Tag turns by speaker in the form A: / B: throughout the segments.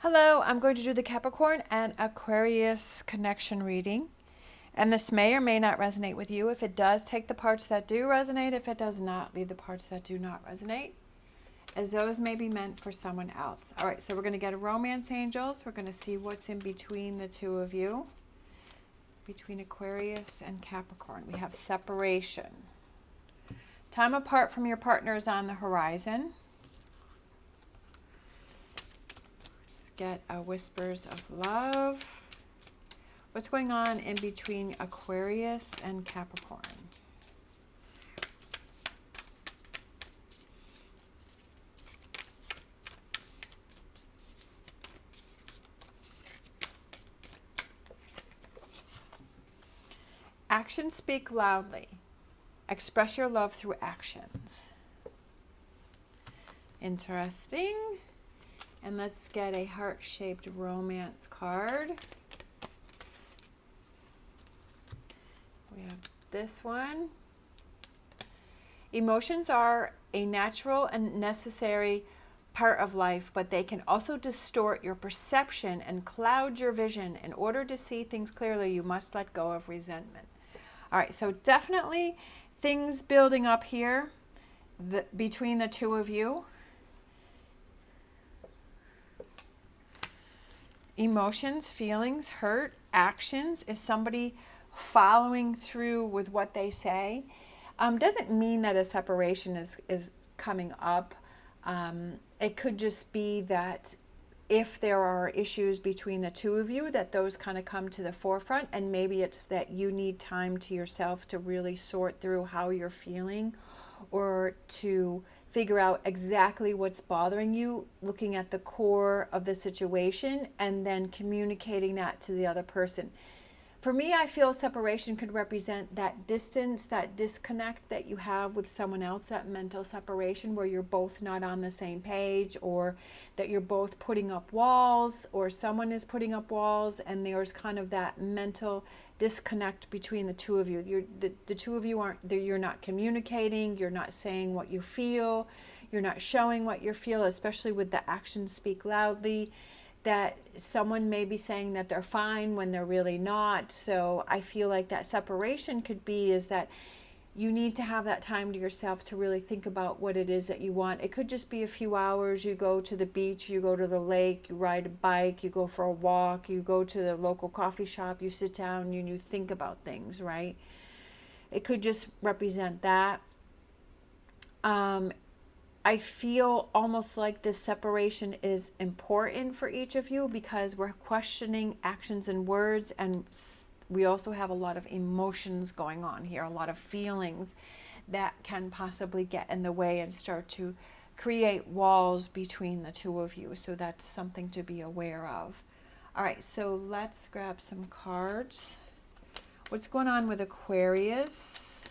A: Hello, I'm going to do the Capricorn and Aquarius connection reading. And this may or may not resonate with you. If it does, take the parts that do resonate. If it does not, leave the parts that do not resonate, as those may be meant for someone else. All right, so we're going to get a romance angels. We're going to see what's in between the two of you, between Aquarius and Capricorn. We have separation. Time apart from your partner is on the horizon. Get a whispers of love. What's going on in between Aquarius and Capricorn? Actions speak loudly. Express your love through actions. Interesting. And let's get a heart-shaped romance card. We have this one. Emotions are a natural and necessary part of life, but they can also distort your perception and cloud your vision. In order to see things clearly, you must let go of resentment. All right, so definitely things building up here between the two of you. Emotions, feelings, hurt, actions. Is somebody following through with what they say? Doesn't mean that a separation is coming up. It could just be that if there are issues between the two of you, that those kind of come to the forefront, and maybe it's that you need time to yourself to really sort through how you're feeling, or to figure out exactly what's bothering you, looking at the core of the situation, and then communicating that to the other person. For me, I feel separation could represent that distance, that disconnect that you have with someone else, that mental separation where you're both not on the same page, or that you're both putting up walls, or someone is putting up walls, and there's kind of that mental disconnect between the two of you. The two of you you're not communicating, you're not saying what you feel, you're not showing what you feel, especially with the actions speak loudly. That someone may be saying that they're fine when they're really not. So I feel like that separation could be is that you need to have that time to yourself to really think about what it is that you want. It could just be a few hours. You go to the beach, you go to the lake, you ride a bike, you go for a walk, you go to the local coffee shop, you sit down and you think about things, right? It could just represent that. I feel almost like this separation is important for each of you because we're questioning actions and words, and we also have a lot of emotions going on here, a lot of feelings that can possibly get in the way and start to create walls between the two of you. So that's something to be aware of. All right, so let's grab some cards. What's going on with Aquarius?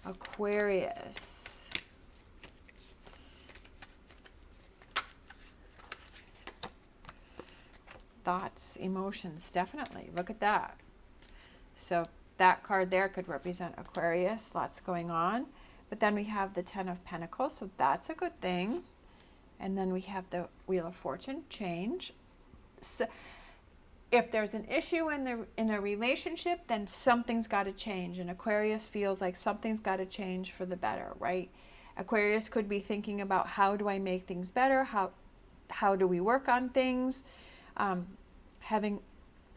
A: Aquarius. Thoughts, emotions, definitely. Look at that. So that card there could represent Aquarius. Lots going on. But then we have the Ten of Pentacles, so that's a good thing. And then we have the Wheel of Fortune, change. So if there's an issue in a relationship, then something's got to change. And Aquarius feels like something's got to change for the better, right? Aquarius could be thinking about, how do I make things better? How do we work on things? Having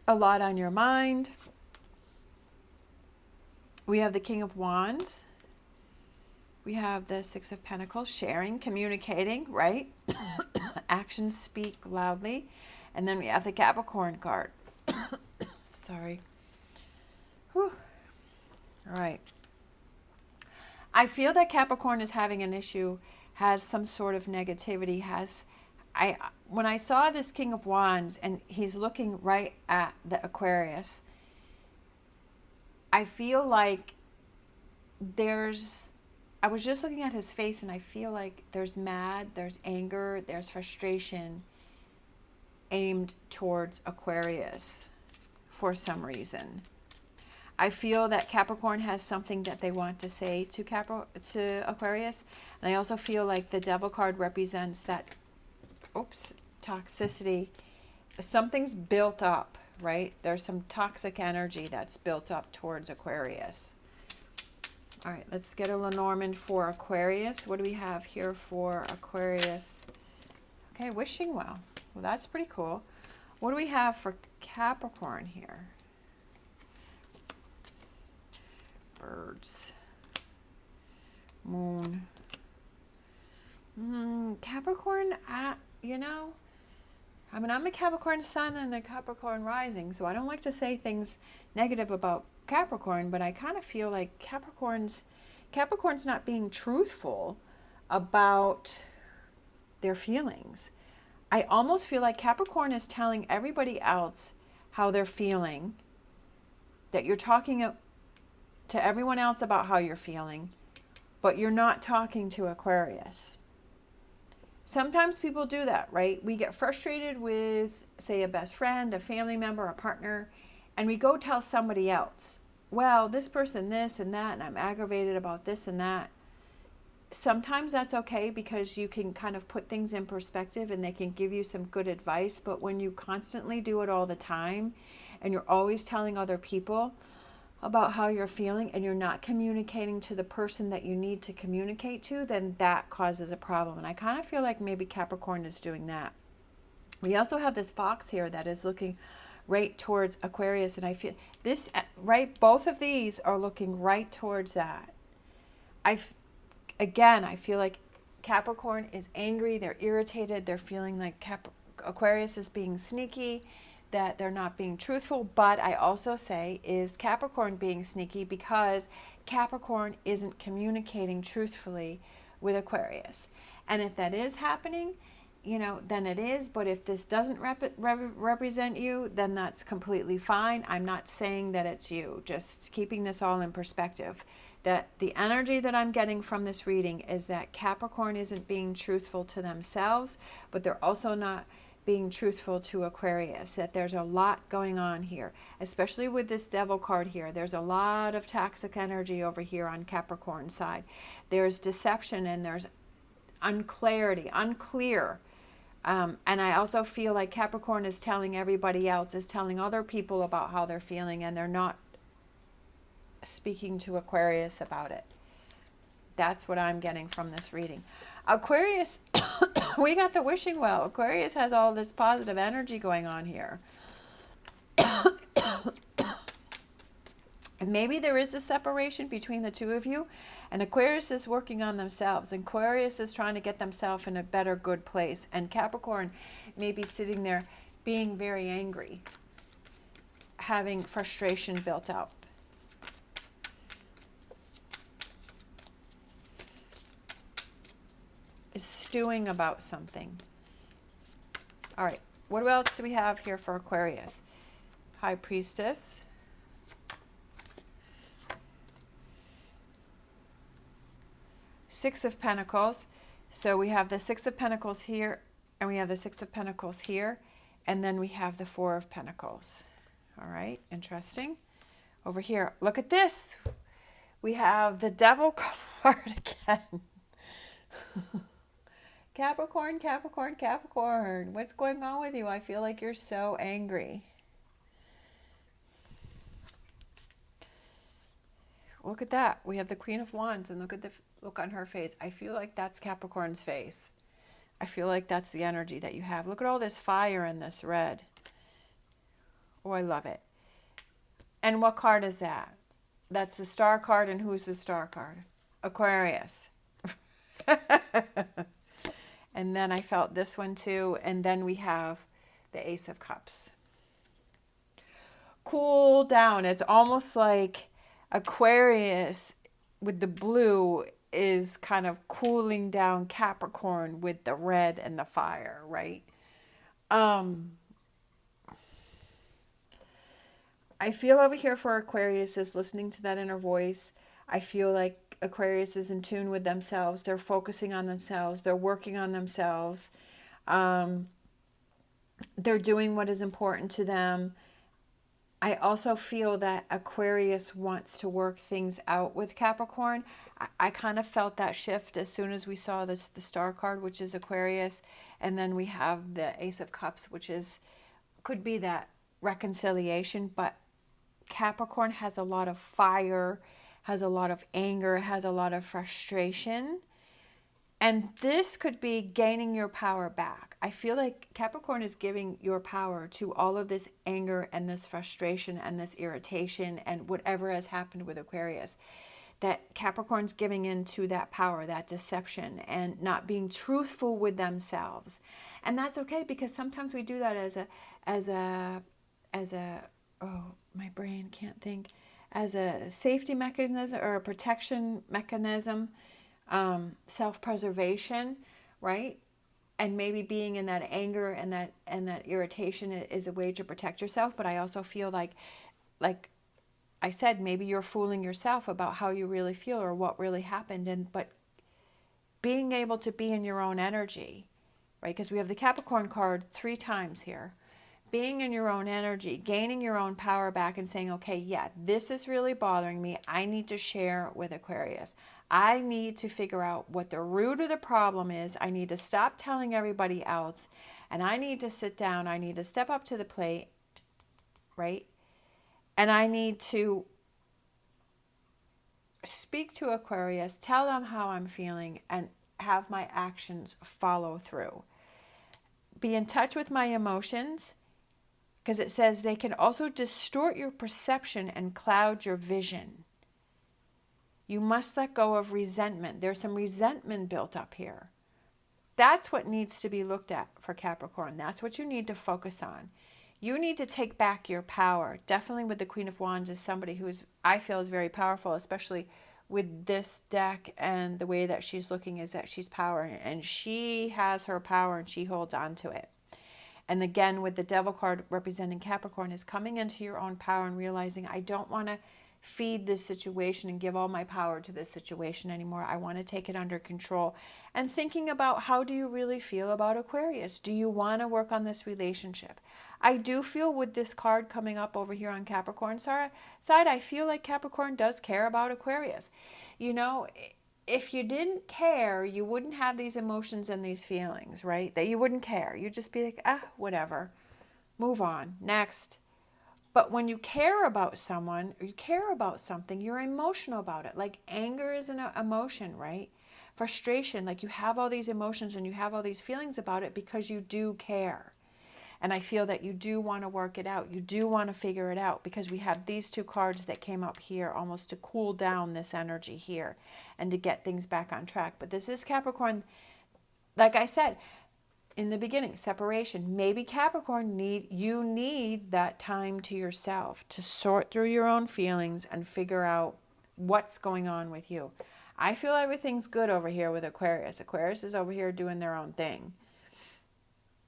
A: a lot on your mind. We have the King of Wands. We have the Six of Pentacles, sharing, communicating, right? Actions speak loudly. And then we have the Capricorn card. Sorry. Whew. All right. I feel that Capricorn is having an issue, has some sort of negativity, when I saw this King of Wands and he's looking right at the Aquarius, I feel like I was just looking at his face and I feel like there's there's anger, there's frustration aimed towards Aquarius for some reason. I feel that Capricorn has something that they want to say to Aquarius. And I also feel like the Devil card represents that oops, toxicity. Something's built up, right? There's some toxic energy that's built up towards Aquarius. All right, let's get a Lenormand for Aquarius. What do we have here for Aquarius? Okay, wishing well. Well, that's pretty cool. What do we have for Capricorn here? Birds. Moon. Capricorn, you know, I mean, I'm a Capricorn sun and a Capricorn rising, so I don't like to say things negative about Capricorn, but I kind of feel like Capricorn's not being truthful about their feelings. I almost feel like Capricorn is telling everybody else how they're feeling, that you're talking to everyone else about how you're feeling, but you're not talking to Aquarius. Sometimes people do that, right? We get frustrated with, say, a best friend, a family member, a partner, and we go tell somebody else, well, this person this and that, and I'm aggravated about this and that. Sometimes that's okay because you can kind of put things in perspective and they can give you some good advice. But when you constantly do it all the time and you're always telling other people about how you're feeling and you're not communicating to the person that you need to communicate to, then that causes a problem. And I kind of feel like maybe Capricorn is doing that. We also have this fox here that is looking right towards Aquarius, and I feel this, right, both of these are looking right towards that. Again, I feel like Capricorn is angry, they're irritated, they're feeling like Aquarius is being sneaky, that they're not being truthful. But I also say, is Capricorn being sneaky because Capricorn isn't communicating truthfully with Aquarius? And if that is happening, you know, then it is. But if this doesn't represent you, then that's completely fine. I'm not saying that it's you, just keeping this all in perspective. That the energy that I'm getting from this reading is that Capricorn isn't being truthful to themselves, but they're also not being truthful to Aquarius, that there's a lot going on here, especially with this Devil card here. There's a lot of toxic energy over here on Capricorn's side. There's deception and there's unclear. And I also feel like Capricorn is telling everybody else, is telling other people about how they're feeling, and they're not speaking to Aquarius about it. That's what I'm getting from this reading. Aquarius, we got the wishing well. Aquarius has all this positive energy going on here. And maybe there is a separation between the two of you, and Aquarius is working on themselves. And Aquarius is trying to get themselves in a better, good place. And Capricorn may be sitting there being very angry, having frustration built up. Is stewing about something. All right, what else do we have here for Aquarius? High Priestess. Six of Pentacles. So we have the Six of Pentacles here, and we have the Six of Pentacles here, and then we have the Four of Pentacles. All right, interesting. Over here, look at this. We have the Devil card again. Capricorn, Capricorn, Capricorn. What's going on with you? I feel like you're so angry. Look at that. We have the Queen of Wands, and look at the look on her face. I feel like that's Capricorn's face. I feel like that's the energy that you have. Look at all this fire in this red. Oh, I love it. And what card is that? That's the Star card, and who's the Star card? Aquarius. And then I felt this one too. And then we have the Ace of Cups. Cool down. It's almost like Aquarius with the blue is kind of cooling down Capricorn with the red and the fire, right? I feel over here for Aquarius is listening to that inner voice. I feel like Aquarius is in tune with themselves. They're focusing on themselves. They're working on themselves. They're doing what is important to them. I also feel that Aquarius wants to work things out with Capricorn. I kind of felt that shift as soon as we saw the star card, which is Aquarius, and then we have the Ace of Cups, which could be that reconciliation. But Capricorn has a lot of fire, has a lot of anger, has a lot of frustration. And this could be gaining your power back. I feel like Capricorn is giving your power to all of this anger and this frustration and this irritation and whatever has happened with Aquarius. That Capricorn's giving in to that power, that deception, and not being truthful with themselves. And that's okay, because sometimes we do that as a oh, my brain can't think, as a safety mechanism or a protection mechanism. Self-preservation, right? And maybe being in that anger and that irritation is a way to protect yourself. But I also feel like I said, maybe you're fooling yourself about how you really feel or what really happened. But being able to be in your own energy, right? Because we have the Capricorn card 3 times here. Being in your own energy, gaining your own power back and saying, okay, yeah, this is really bothering me. I need to share with Aquarius. I need to figure out what the root of the problem is. I need to stop telling everybody else. And I need to sit down. I need to step up to the plate, right? And I need to speak to Aquarius, tell them how I'm feeling, and have my actions follow through. Be in touch with my emotions, because it says they can also distort your perception and cloud your vision. You must let go of resentment. There's some resentment built up here. That's what needs to be looked at for Capricorn. That's what you need to focus on. You need to take back your power. Definitely with the Queen of Wands is somebody who I feel is very powerful, especially with this deck, and the way that she's looking is that she's power, and she has her power and she holds on to it. And again, with the Devil card representing Capricorn, is coming into your own power and realizing, I don't want to feed this situation and give all my power to this situation anymore. I want to take it under control. And thinking about, how do you really feel about Aquarius? Do you want to work on this relationship? I do feel with this card coming up over here on Capricorn side, I feel like Capricorn does care about Aquarius. You know, if you didn't care, you wouldn't have these emotions and these feelings, right? That you wouldn't care. You'd just be like, whatever. Move on. Next. But when you care about someone, or you care about something, you're emotional about it. Like anger is an emotion, right? Frustration, like you have all these emotions and you have all these feelings about it because you do care. And I feel that you do want to work it out. You do want to figure it out, because we have these 2 cards that came up here almost to cool down this energy here and to get things back on track. But this is Capricorn. Like I said in the beginning, separation. Maybe Capricorn, you need that time to yourself to sort through your own feelings and figure out what's going on with you. I feel everything's good over here with Aquarius. Aquarius is over here doing their own thing.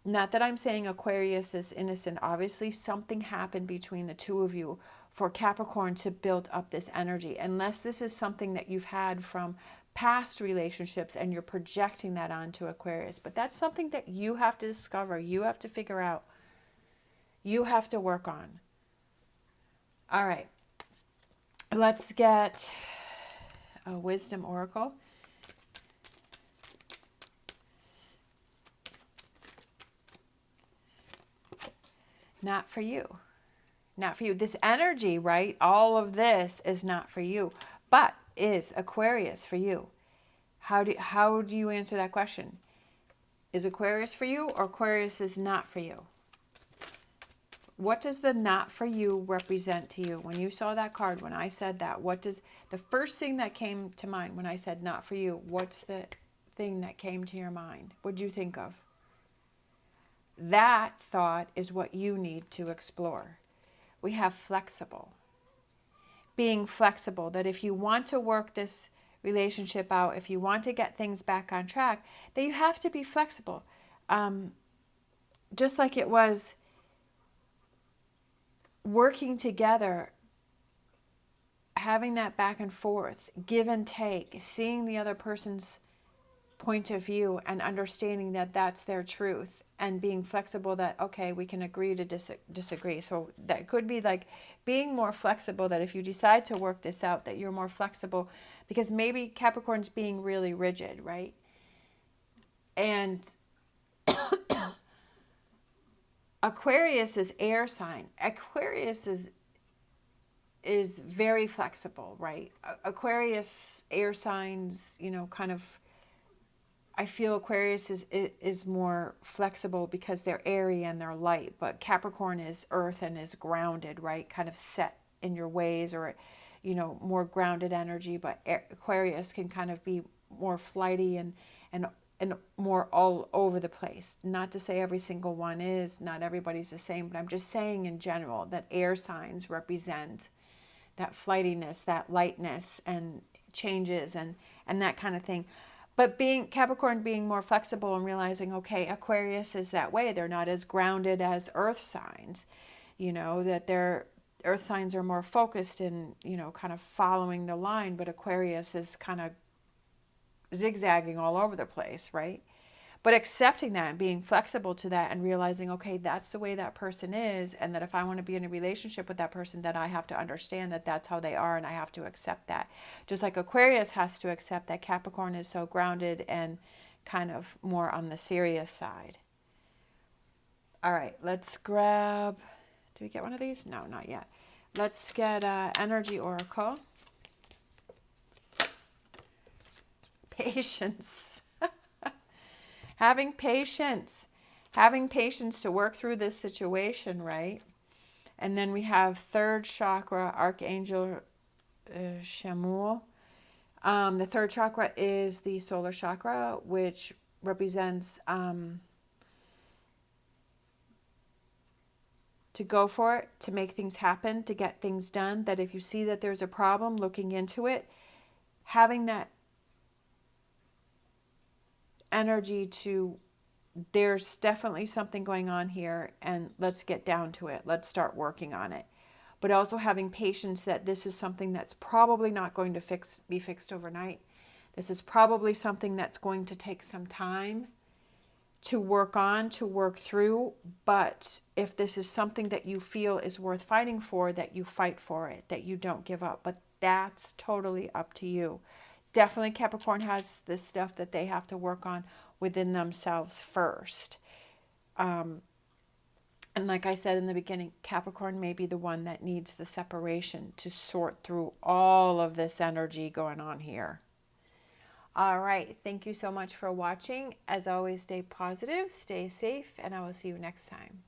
A: Not that I'm saying Aquarius is innocent. Obviously, something happened between the 2 of you for Capricorn to build up this energy. Unless this is something that you've had from past relationships and you're projecting that onto Aquarius. But that's something that you have to discover. You have to figure out. You have to work on. All right. Let's get a wisdom oracle. Not for you. Not for you. This energy, right? All of this is not for you. But is Aquarius for you? How do you answer that question? Is Aquarius for you, or Aquarius is not for you? What does the not for you represent to you? When you saw that card, when I said that, what does the first thing that came to mind when I said not for you? What's the thing that came to your mind? What'd you think of? That thought is what you need to explore. We have flexible. Being flexible, that if you want to work this relationship out, if you want to get things back on track, that you have to be flexible. Just like it was working together, having that back and forth, give and take, seeing the other person's point of view and understanding that that's their truth, and being flexible that, okay, we can agree to disagree. So that could be like being more flexible, that if you decide to work this out, that you're more flexible, because maybe Capricorn's being really rigid, right? And Aquarius is air sign. Aquarius is very flexible, right? Aquarius, air signs, you know, kind of, I feel Aquarius is more flexible because they're airy and they're light, but Capricorn is earth and is grounded, right? Kind of set in your ways, or, you know, more grounded energy. But Aquarius can kind of be more flighty and more all over the place. Not to say every single one is, not everybody's the same, but I'm just saying in general that air signs represent that flightiness, that lightness, and changes and that kind of thing. But being Capricorn, being more flexible and realizing, okay, Aquarius is that way. They're not as grounded as earth signs, you know, that their earth signs are more focused in, you know, kind of following the line, but Aquarius is kind of zigzagging all over the place, right? But accepting that and being flexible to that and realizing, okay, that's the way that person is, and that if I want to be in a relationship with that person, that I have to understand that that's how they are, and I have to accept that. Just like Aquarius has to accept that Capricorn is so grounded and kind of more on the serious side. All right, let's grab, do we get one of these? No, not yet. Let's get Energy Oracle. Patience. Having patience to work through this situation, right? And then we have third chakra, Archangel Chamuel. The third chakra is the solar chakra, which represents to go for it, to make things happen, to get things done. That if you see that there's a problem, looking into it, having that energy to, there's definitely something going on here, and let's get down to it. Let's start working on it. But also having patience that this is something that's probably not going to be fixed overnight. This is probably something that's going to take some time to work on, to work through. But if this is something that you feel is worth fighting for, that you fight for it, that you don't give up. But that's totally up to you. Definitely Capricorn has this stuff that they have to work on within themselves first. And like I said in the beginning, Capricorn may be the one that needs the separation to sort through all of this energy going on here. All right. Thank you so much for watching. As always, stay positive, stay safe, and I will see you next time.